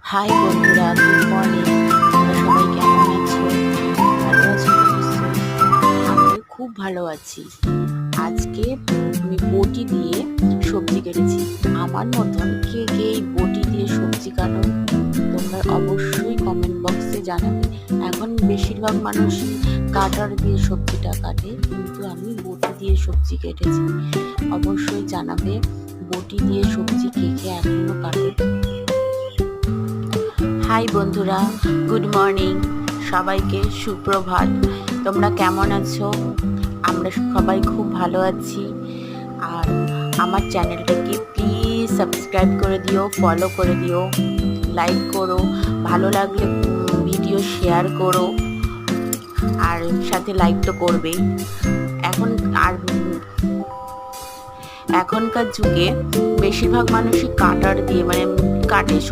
High বন্ধুরা, good morning. তোমরা সবাই কেমন আছো? ভালো আছো তো নিশ্চয়ই? আমিও খুব ভালো আছি। আজকে আমি বটি দিয়ে সবজি কেটেছি। আমার মতন কে কে এই বটি দিয়ে সবজি কাটো তোমরা অবশ্যই কমেন্ট বক্সে জানাবে। এখন বেশিরভাগ মানুষই কাটার দিয়ে সবজিটা কাটে, কিন্তু আমি বটি দিয়ে সবজি কেটেছি। অবশ্যই জানাবে বটি দিয়ে সবজি কে কে এখনো কাটে। হাই বন্ধুরা, গুড মর্নিং। সবাইকে সুপ্রভাত। তোমরা কেমন আছো? আমরা সবাই খুব ভালো আছি। আর আমার চ্যানেলটাকে প্লিজ সাবস্ক্রাইব করে দিও, ফলো করে দিও, লাইক করো, ভালো লাগলে ভিডিও শেয়ার করো, আর সাথে লাইক তো করবেই। এখন আর এখনকার যুগে বেশিরভাগ মানুষই কাটার দিয়ে কাটে